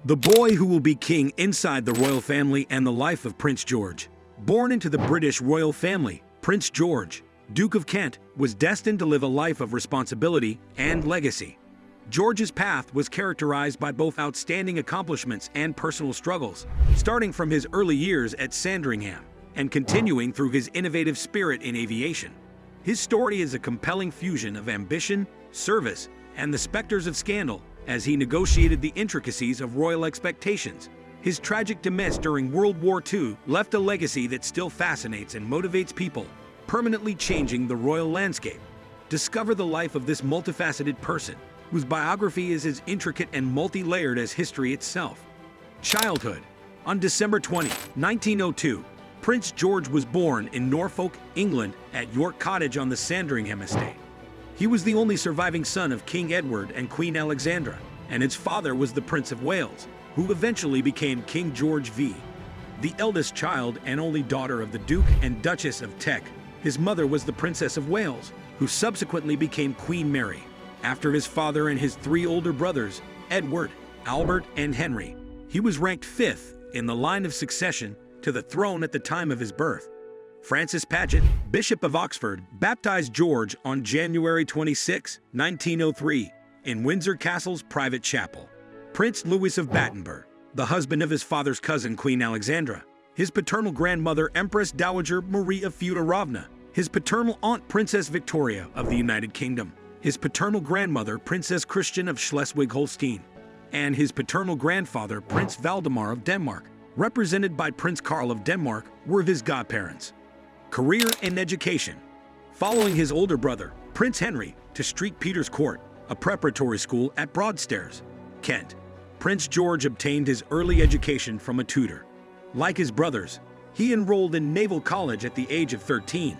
The boy who will be king inside the royal family and the life of Prince George. Born into the British royal family, Prince George, Duke of Kent, was destined to live a life of responsibility and legacy. George's path was characterized by both outstanding accomplishments and personal struggles, starting from his early years at Sandringham and continuing through his innovative spirit in aviation. His story is a compelling fusion of ambition, service, and the specters of scandal as he negotiated the intricacies of royal expectations. His tragic demise during World War II left a legacy that still fascinates and motivates people, permanently changing the royal landscape. Discover the life of this multifaceted person, whose biography is as intricate and multi-layered as history itself. Childhood. On December 20, 1902, Prince George was born in Norfolk, England, at York Cottage on the Sandringham estate. He was the only surviving son of King Edward and Queen Alexandra, and his father was the Prince of Wales, who eventually became King George V. The eldest child and only daughter of the Duke and Duchess of Teck, his mother was the Princess of Wales, who subsequently became Queen Mary. After his father and his three older brothers, Edward, Albert, and Henry, he was ranked fifth in the line of succession to the throne at the time of his birth. Francis Paget, Bishop of Oxford, baptized George on January 26, 1903, in Windsor Castle's private chapel. Prince Louis of Battenberg, the husband of his father's cousin Queen Alexandra, his paternal grandmother Empress Dowager Maria Feodorovna, his paternal aunt Princess Victoria of the United Kingdom, his paternal grandmother Princess Christian of Schleswig-Holstein, and his paternal grandfather Prince Valdemar of Denmark, represented by Prince Karl of Denmark, were his godparents. Career and education. Following his older brother, Prince Henry, to St. Peter's Court, a preparatory school at Broadstairs, Kent, Prince George obtained his early education from a tutor. Like his brothers, he enrolled in Naval College at the age of 13,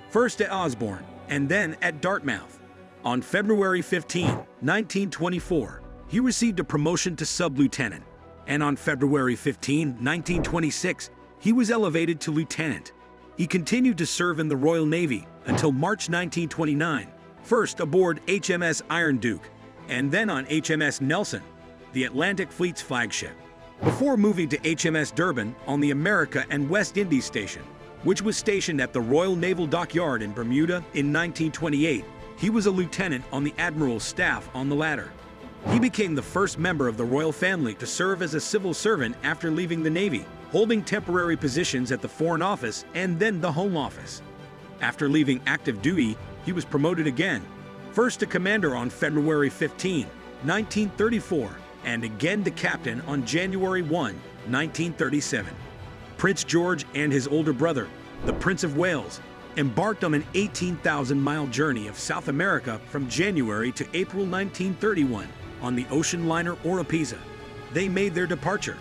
first at Osborne and then at Dartmouth. On February 15, 1924, he received a promotion to sub-lieutenant, and on February 15, 1926, he was elevated to lieutenant. He continued to serve in the Royal Navy until March 1929, first aboard HMS Iron Duke, and then on HMS Nelson, the Atlantic Fleet's flagship, before moving to HMS Durban on the America and West Indies Station, which was stationed at the Royal Naval Dockyard in Bermuda in 1928. He was a lieutenant on the Admiral's staff on the latter. He became the first member of the royal family to serve as a civil servant after leaving the Navy, holding temporary positions at the Foreign Office and then the Home Office. After leaving active duty, he was promoted again, first to commander on February 15, 1934, and again to captain on January 1, 1937. Prince George and his older brother, the Prince of Wales, embarked on an 18,000-mile journey of South America from January to April 1931 on the ocean liner Oropesa. They made their departure.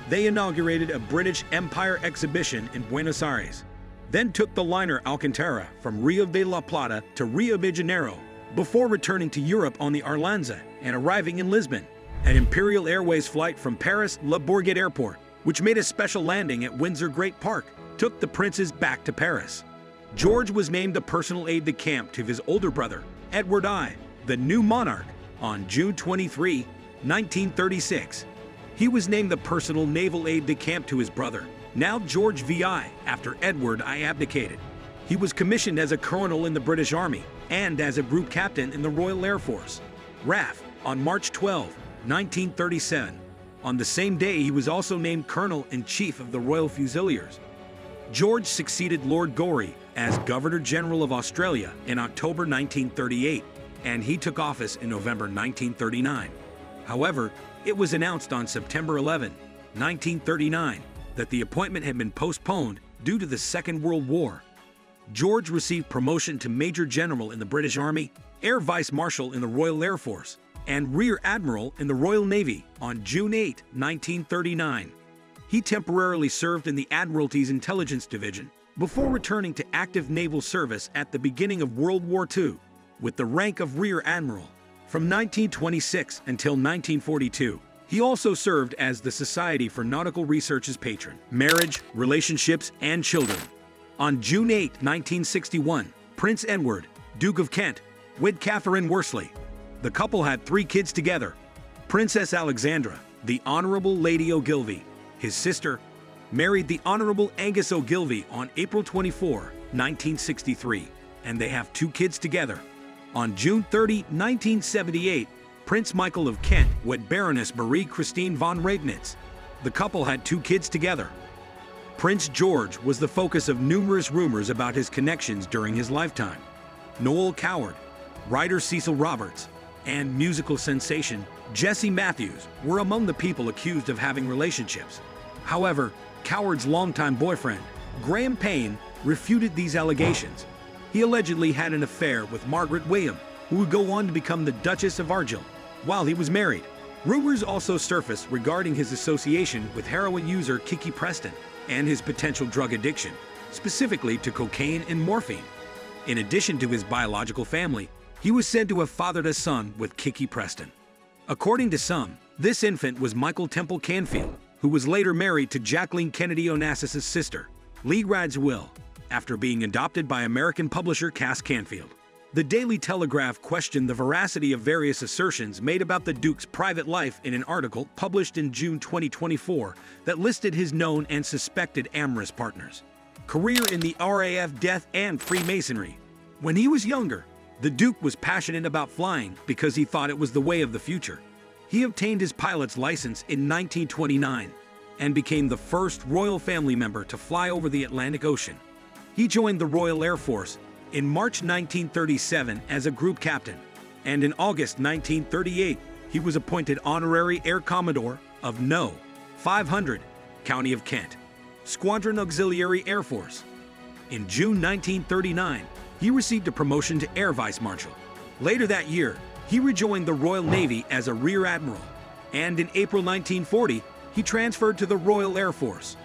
They inaugurated a British Empire exhibition in Buenos Aires, then took the liner Alcantara from Rio de la Plata to Rio de Janeiro, before returning to Europe on the Arlanza and arriving in Lisbon. An Imperial Airways flight from Paris Le Bourget Airport, which made a special landing at Windsor Great Park, took the princes back to Paris. George was named a personal aide-de-camp to his older brother, Edward I, the new monarch, on June 23, 1936. He was named the personal naval aide-de-camp to his brother, now George VI, after Edward I abdicated. He was commissioned as a colonel in the British Army and as a group captain in the Royal Air Force, RAF, on March 12, 1937. On the same day, he was also named Colonel-in-Chief of the Royal Fusiliers. George succeeded Lord Gorey as Governor-General of Australia in October 1938, and he took office in November 1939. However, it was announced on September 11, 1939, that the appointment had been postponed due to the Second World War. George received promotion to Major General in the British Army, Air Vice Marshal in the Royal Air Force, and Rear Admiral in the Royal Navy on June 8, 1939. He temporarily served in the Admiralty's Intelligence Division before returning to active naval service at the beginning of World War II, with the rank of Rear Admiral. From 1926 until 1942, he also served as the Society for Nautical Research's patron, marriage, relationships, and children. On June 8, 1961, Prince Edward, Duke of Kent, wed Catherine Worsley. The couple had 3 kids together: Princess Alexandra, the Honorable Lady Ogilvy. His sister married the Honorable Angus Ogilvy on April 24, 1963, and they have 2 kids together. On June 30, 1978, Prince Michael of Kent wed Baroness Marie Christine von Regnitz. The couple had 2 kids together. Prince George was the focus of numerous rumors about his connections during his lifetime. Noel Coward, writer Cecil Roberts, and musical sensation Jesse Matthews were among the people accused of having relationships. However, Coward's longtime boyfriend, Graham Payne, refuted these allegations. He allegedly had an affair with Margaret William, who would go on to become the Duchess of Argyll, while he was married. Rumors also surfaced regarding his association with heroin user Kiki Preston and his potential drug addiction, specifically to cocaine and morphine. In addition to his biological family, he was said to have fathered a son with Kiki Preston. According to some, this infant was Michael Temple Canfield, who was later married to Jacqueline Kennedy Onassis' sister, Lee Radziwill, after being adopted by American publisher Cass Canfield. The Daily Telegraph questioned the veracity of various assertions made about the Duke's private life in an article published in June 2024 that listed his known and suspected amorous partners. Career in the RAF, death, and Freemasonry. When he was younger, the Duke was passionate about flying because he thought it was the way of the future. He obtained his pilot's license in 1929 and became the first royal family member to fly over the Atlantic Ocean. He joined the Royal Air Force in March 1937 as a group captain, and in August 1938, he was appointed Honorary Air Commodore of No. 500, County of Kent, Squadron Auxiliary Air Force. In June 1939, he received a promotion to Air Vice Marshal. Later that year, he rejoined the Royal Navy as a Rear Admiral, and in April 1940, he transferred to the Royal Air Force.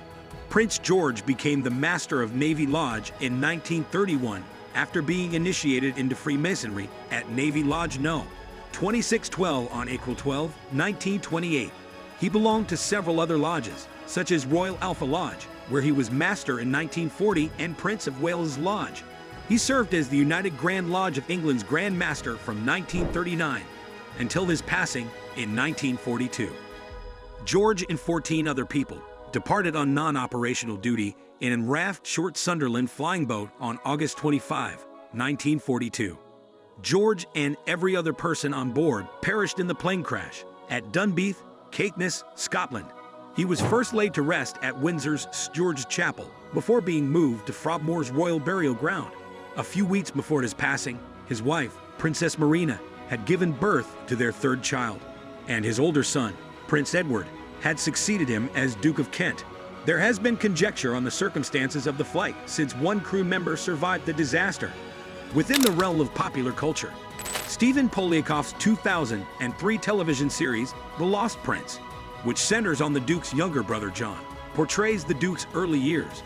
Prince George became the Master of Navy Lodge in 1931 after being initiated into Freemasonry at Navy Lodge No. 2612 on April 12, 1928. He belonged to several other lodges, such as Royal Alpha Lodge, where he was Master in 1940, and Prince of Wales Lodge. He served as the United Grand Lodge of England's Grand Master from 1939 until his passing in 1942. George and 14 other people departed on non-operational duty in an RAF Short Sunderland flying boat on August 25, 1942. George and every other person on board perished in the plane crash at Dunbeath, Caithness, Scotland. He was first laid to rest at Windsor's St. George's Chapel before being moved to Frogmore's Royal Burial Ground. A few weeks before his passing, his wife, Princess Marina, had given birth to their 3rd child, and his older son, Prince Edward, had succeeded him as Duke of Kent. There has been conjecture on the circumstances of the flight since one crew member survived the disaster. Within the realm of popular culture, Stephen Polyakoff's 2003 television series, The Lost Prince, which centers on the Duke's younger brother John, portrays the Duke's early years.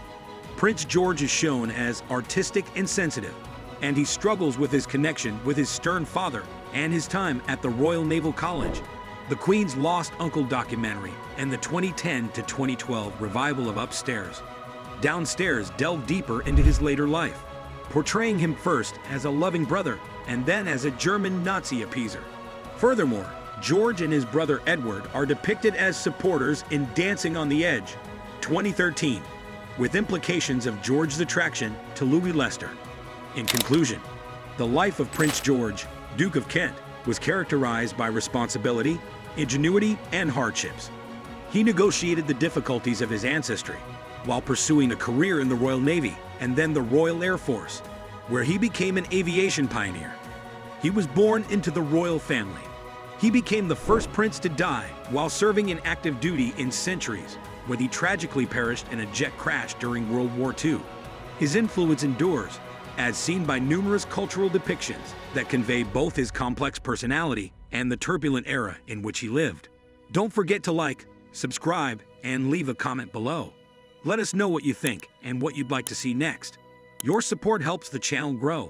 Prince George is shown as artistic and sensitive, and he struggles with his connection with his stern father and his time at the Royal Naval College. The Queen's Lost Uncle documentary and the 2010 to 2012 revival of Upstairs, Downstairs delve deeper into his later life, portraying him first as a loving brother and then as a German Nazi appeaser. Furthermore, George and his brother Edward are depicted as supporters in Dancing on the Edge, 2013, with implications of George's attraction to Louis Leicester. In conclusion, the life of Prince George, Duke of Kent, was characterized by responsibility, ingenuity, and hardships. He negotiated the difficulties of his ancestry while pursuing a career in the Royal Navy and then the Royal Air Force, where he became an aviation pioneer. He was born into the royal family. He became the first prince to die while serving in active duty in centuries, when he tragically perished in a jet crash during World War II. His influence endures, as seen by numerous cultural depictions that convey both his complex personality and the turbulent era in which he lived. Don't forget to like, subscribe, and leave a comment below. Let us know what you think and what you'd like to see next. Your support helps the channel grow.